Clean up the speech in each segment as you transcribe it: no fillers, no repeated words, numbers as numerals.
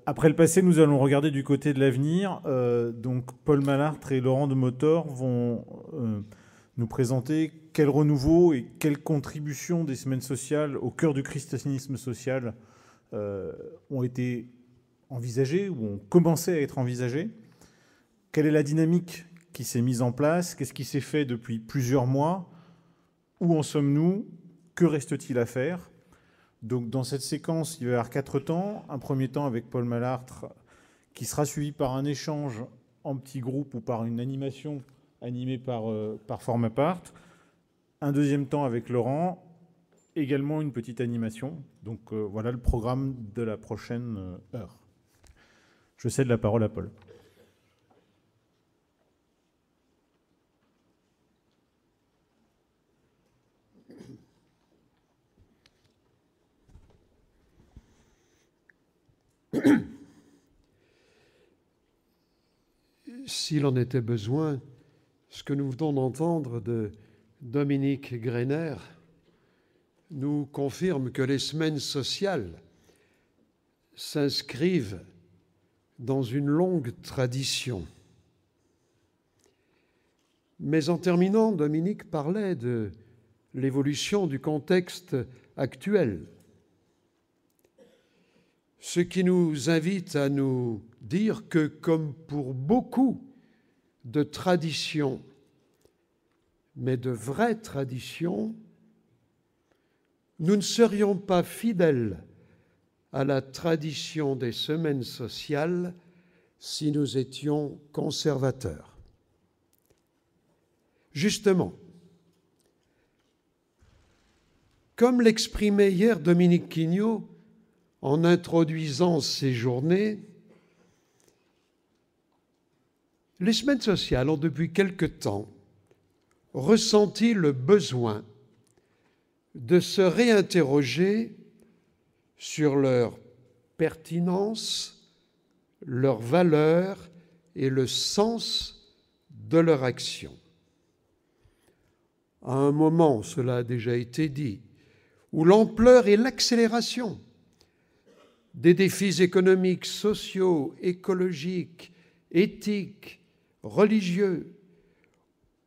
Après le passé, nous allons regarder du côté de l'avenir. Donc, Paul Malartre et Laurent de Motor vont nous présenter quel renouveau et quelle contribution des semaines sociales au cœur du christianisme social ont été envisagées ou ont commencé à être envisagées. Quelle est la dynamique qui s'est mise en place? Qu'est-ce qui s'est fait depuis plusieurs mois? Où en sommes-nous? Que reste-t-il à faire? Donc, dans cette séquence, il va y avoir 4 temps. Un premier temps avec Paul Malartre, qui sera suivi par un échange en petits groupes ou par une animation animée par Formapart. Un deuxième temps avec Laurent, également une petite animation. Donc, voilà le programme de la prochaine heure. Je cède la parole à Paul. S'il en était besoin, ce que nous venons d'entendre de Dominique Greiner nous confirme que les semaines sociales s'inscrivent dans une longue tradition. Mais en terminant, Dominique parlait de l'évolution du contexte actuel, ce qui nous invite à nous dire que, comme pour beaucoup de traditions, mais de vraies traditions, nous ne serions pas fidèles à la tradition des semaines sociales si nous étions conservateurs. Justement, comme l'exprimait hier Dominique Quignot en introduisant ces journées, les semaines sociales ont depuis quelque temps ressenti le besoin de se réinterroger sur leur pertinence, leur valeur et le sens de leur action. À un moment, cela a déjà été dit, où l'ampleur et l'accélération des défis économiques, sociaux, écologiques, éthiques, religieux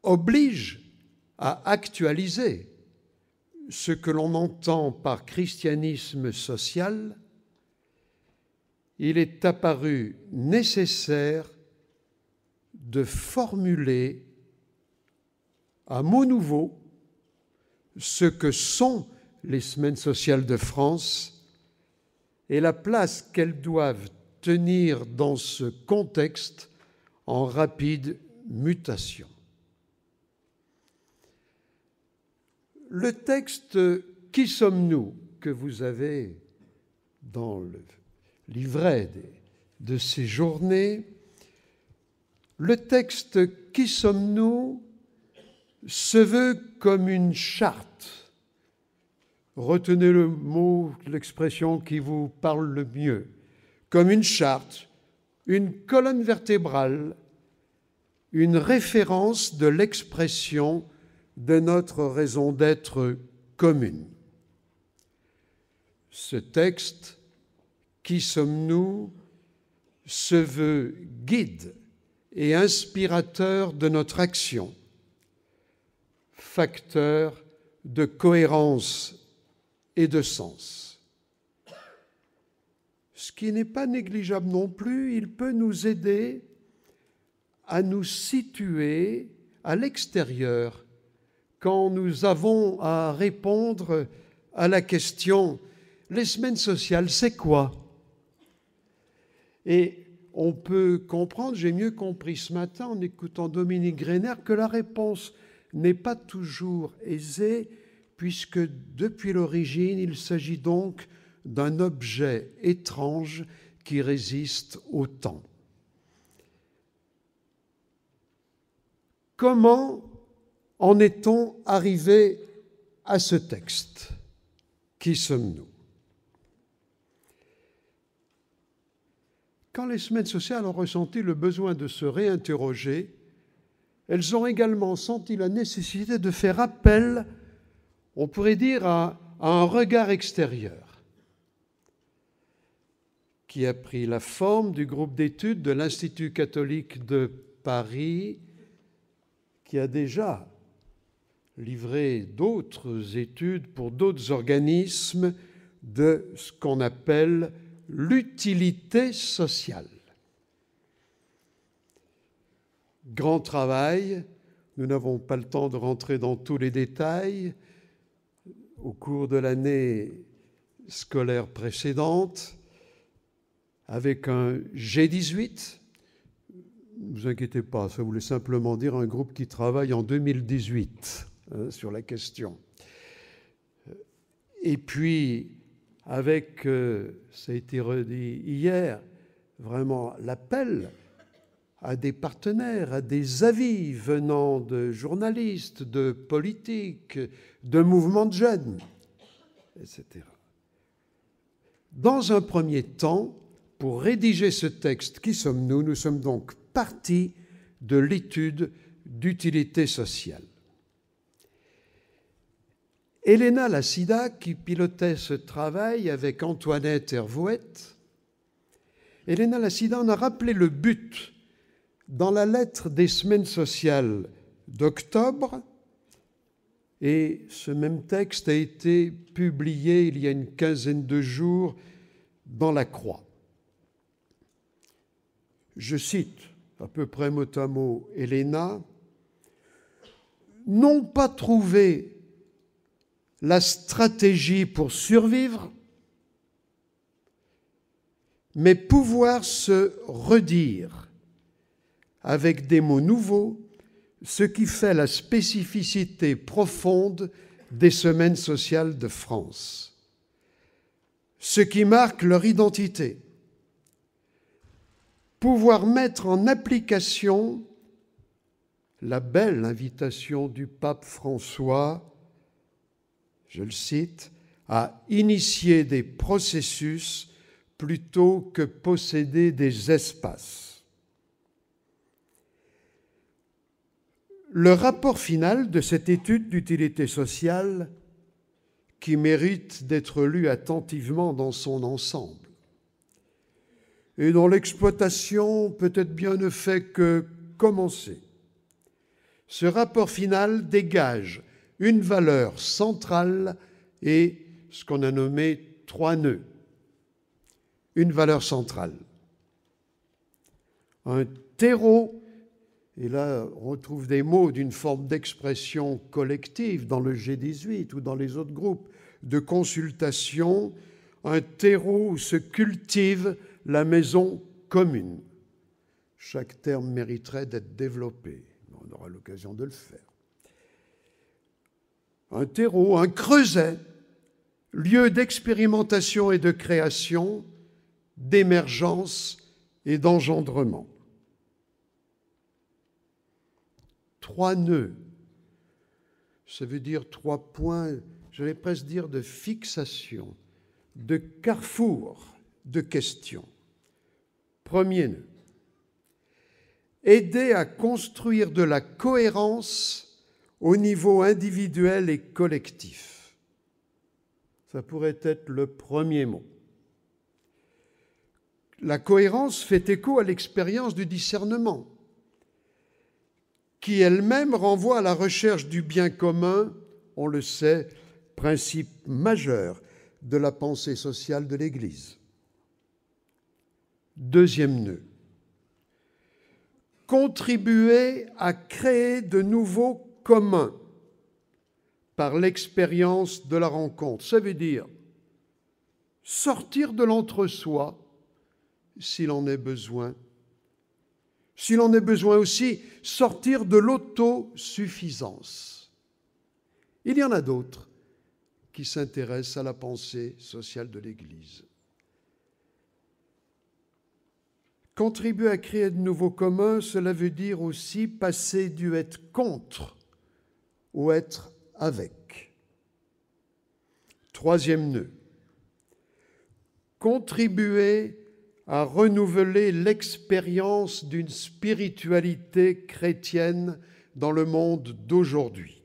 obligent à actualiser ce que l'on entend par christianisme social, il est apparu nécessaire de formuler à mot nouveau ce que sont les semaines sociales de France et la place qu'elles doivent tenir dans ce contexte en rapide mutation. Le texte « Qui sommes-nous » que vous avez dans le livret de ces journées, le texte « Qui sommes-nous » se veut comme une charte. Retenez le mot, l'expression qui vous parle le mieux. Comme une charte, une colonne vertébrale, une référence de l'expression de notre raison d'être commune. Ce texte, Qui sommes-nous, se veut guide et inspirateur de notre action, facteur de cohérence et de sens. Ce qui n'est pas négligeable non plus, il peut nous aider à nous situer à l'extérieur quand nous avons à répondre à la question « Les semaines sociales, c'est quoi ?» Et on peut comprendre, j'ai mieux compris ce matin en écoutant Dominique Greiner, que la réponse n'est pas toujours aisée, puisque depuis l'origine, il s'agit donc d'un objet étrange qui résiste au temps. Comment en est-on arrivé à ce texte? Qui sommes-nous? Quand les semaines sociales ont ressenti le besoin de se réinterroger, elles ont également senti la nécessité de faire appel, on pourrait dire, à un regard extérieur. qui a pris la forme du groupe d'études de l'Institut catholique de Paris, qui a déjà livré d'autres études pour d'autres organismes de ce qu'on appelle l'utilité sociale. Grand travail, nous n'avons pas le temps de rentrer dans tous les détails. Au cours de l'année scolaire précédente, avec un G18, ne vous inquiétez pas, ça voulait simplement dire un groupe qui travaille en 2018 sur la question. Et puis, avec, ça a été redit hier, vraiment l'appel à des partenaires, à des avis venant de journalistes, de politiques, de mouvements de jeunes, etc. Dans un premier temps, pour rédiger ce texte, qui sommes-nous? Nous sommes donc partis de l'étude d'utilité sociale. Elena Lassida, qui pilotait ce travail avec Antoinette Hervouette, Elena Lassida en a rappelé le but dans la lettre des semaines sociales d'octobre, et ce même texte a été publié il y a une quinzaine de jours dans La Croix. Je cite à peu près mot à mot Elena, « Non pas trouver la stratégie pour survivre, mais pouvoir se redire avec des mots nouveaux ce qui fait la spécificité profonde des semaines sociales de France, ce qui marque leur identité, pouvoir mettre en application la belle invitation du pape François, je le cite, à initier des processus plutôt que posséder des espaces. Le rapport final de cette étude d'utilité sociale, qui mérite d'être lu attentivement dans son ensemble, et dont l'exploitation peut-être bien ne fait que commencer, ce rapport final dégage une valeur centrale et ce qu'on a nommé 3 nœuds. Une valeur centrale. Un terreau, et là on retrouve des mots d'une forme d'expression collective dans le G18 ou dans les autres groupes de consultation, un terreau où se cultive la maison commune. Chaque terme mériterait d'être développé. On aura l'occasion de le faire. Un terreau, un creuset, lieu d'expérimentation et de création, d'émergence et d'engendrement. 3 nœuds, ça veut dire 3 points, j'allais presque dire de fixation, de carrefour de questions. Premier nœud, aider à construire de la cohérence au niveau individuel et collectif. Ça pourrait être le premier mot. La cohérence fait écho à l'expérience du discernement, qui elle-même renvoie à la recherche du bien commun, on le sait, principe majeur de la pensée sociale de l'Église. Deuxième nœud, contribuer à créer de nouveaux communs par l'expérience de la rencontre. Ça veut dire sortir de l'entre-soi s'il en est besoin. S'il en est besoin aussi, sortir de l'autosuffisance. Il y en a d'autres qui s'intéressent à la pensée sociale de l'Église. Contribuer à créer de nouveaux communs, cela veut dire aussi passer du être contre ou être avec. Troisième nœud, contribuer à renouveler l'expérience d'une spiritualité chrétienne dans le monde d'aujourd'hui.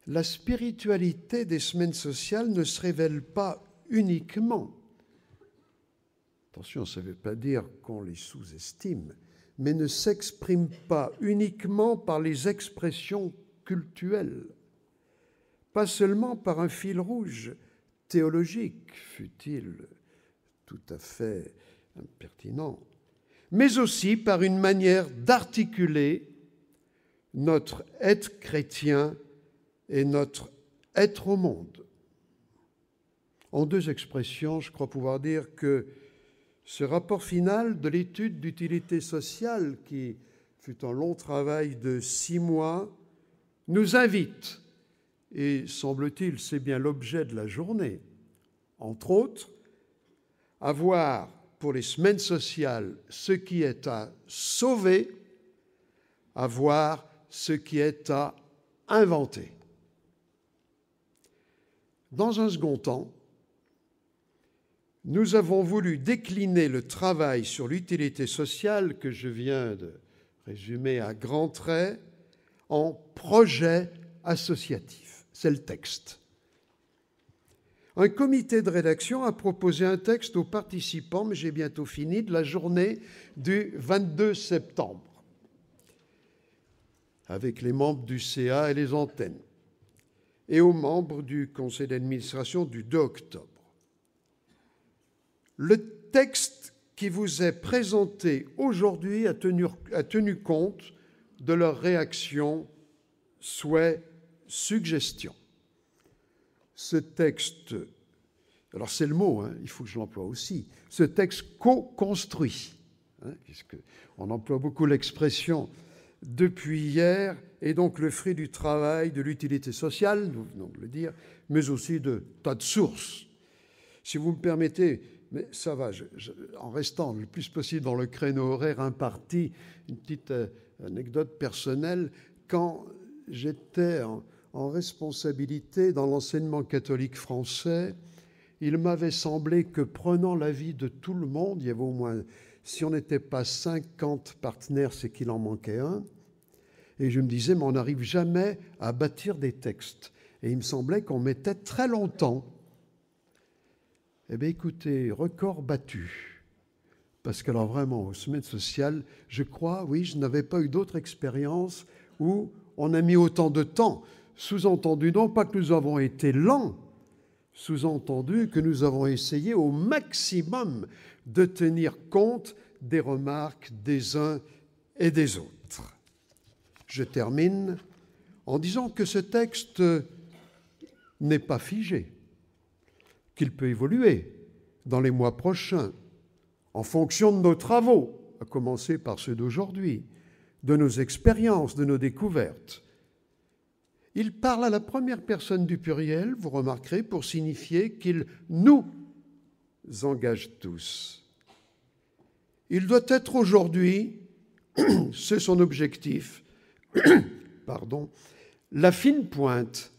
La spiritualité des semaines sociales ne se révèle pas uniquement attention, ça ne veut pas dire qu'on les sous-estime, mais ne s'expriment pas uniquement par les expressions cultuelles, pas seulement par un fil rouge théologique, fût-il tout à fait impertinent, mais aussi par une manière d'articuler notre être chrétien et notre être au monde. En deux expressions, je crois pouvoir dire que ce rapport final de l'étude d'utilité sociale, qui fut un long travail de 6 mois, nous invite, et semble-t-il c'est bien l'objet de la journée, entre autres, à voir pour les semaines sociales ce qui est à sauver, à voir ce qui est à inventer. Dans un second temps, nous avons voulu décliner le travail sur l'utilité sociale que je viens de résumer à grands traits en projet associatif. C'est le texte. Un comité de rédaction a proposé un texte aux participants, mais j'ai bientôt fini, de la journée du 22 septembre, avec les membres du CA et les antennes, et aux membres du conseil d'administration du 2 octobre. Le texte qui vous est présenté aujourd'hui a tenu compte de leurs réactions, souhaits, suggestions. Ce texte, alors c'est le mot, il faut que je l'emploie aussi, ce texte co-construit, puisqu'on emploie beaucoup l'expression depuis hier, est donc le fruit du travail de l'utilité sociale, nous venons de le dire, mais aussi de tas de sources. Si vous me permettez, mais ça va, en restant le plus possible dans le créneau horaire imparti, une petite anecdote personnelle, quand j'étais en responsabilité dans l'enseignement catholique français, il m'avait semblé que prenant l'avis de tout le monde, il y avait au moins, si on n'était pas 50 partenaires, c'est qu'il en manquait un, et je me disais, mais on n'arrive jamais à bâtir des textes. Et il me semblait qu'on mettait très longtemps. Eh bien, écoutez, record battu. Parce que, alors vraiment, aux semaines sociales, je crois, oui, je n'avais pas eu d'autre expérience où on a mis autant de temps. Sous-entendu, non pas que nous avons été lents, sous-entendu que nous avons essayé au maximum de tenir compte des remarques des uns et des autres. Je termine en disant que ce texte n'est pas figé, qu'il peut évoluer dans les mois prochains, en fonction de nos travaux, à commencer par ceux d'aujourd'hui, de nos expériences, de nos découvertes. Il parle à la première personne du pluriel, vous remarquerez, pour signifier qu'il nous engage tous. Il doit être aujourd'hui, c'est son objectif, la fine pointe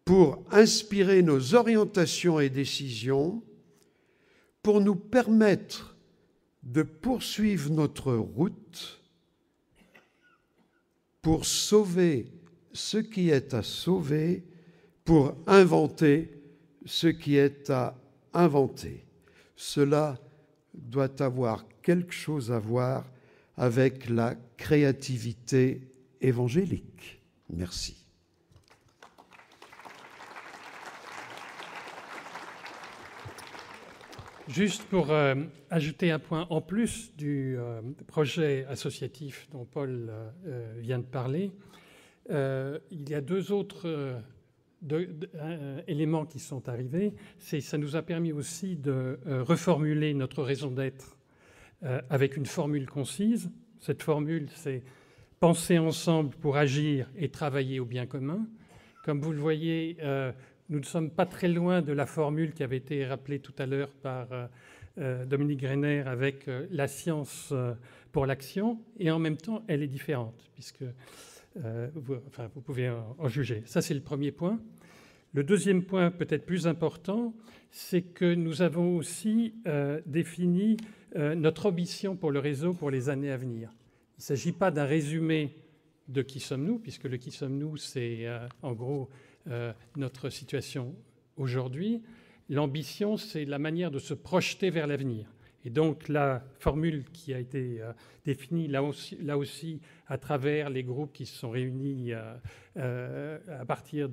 pour inspirer nos orientations et décisions, pour nous permettre de poursuivre notre route, pour sauver ce qui est à sauver, pour inventer ce qui est à inventer. Cela doit avoir quelque chose à voir avec la créativité évangélique. Merci. Juste pour ajouter un point en plus du projet associatif dont Paul vient de parler, il y a deux autres éléments qui sont arrivés. Ça nous a permis aussi de reformuler notre raison d'être avec une formule concise. Cette formule, c'est « penser ensemble pour agir et travailler au bien commun ». Comme vous le voyez, nous ne sommes pas très loin de la formule qui avait été rappelée tout à l'heure par Dominique Greiner avec la science pour l'action, et en même temps, elle est différente, puisque vous pouvez en juger. Ça, c'est le premier point. Le deuxième point, peut-être plus important, c'est que nous avons aussi défini notre ambition pour le réseau pour les années à venir. Il ne s'agit pas d'un résumé de qui sommes-nous, puisque le qui sommes-nous, c'est en gros notre situation aujourd'hui. L'ambition, c'est la manière de se projeter vers l'avenir. Et donc la formule qui a été définie là aussi à travers les groupes qui se sont réunis à partir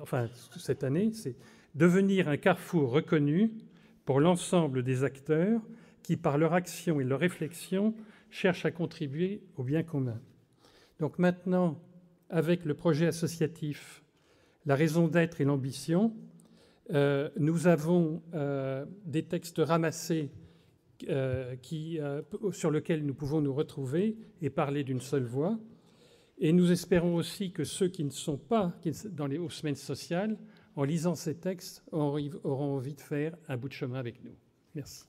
enfin cette année, c'est devenir un carrefour reconnu pour l'ensemble des acteurs qui, par leur action et leur réflexion, cherchent à contribuer au bien commun. Donc maintenant, avec le projet associatif, la raison d'être et l'ambition, nous avons des textes ramassés sur lesquels nous pouvons nous retrouver et parler d'une seule voix. Et nous espérons aussi que ceux qui ne sont pas aux semaines sociales, en lisant ces textes, auront envie de faire un bout de chemin avec nous. Merci.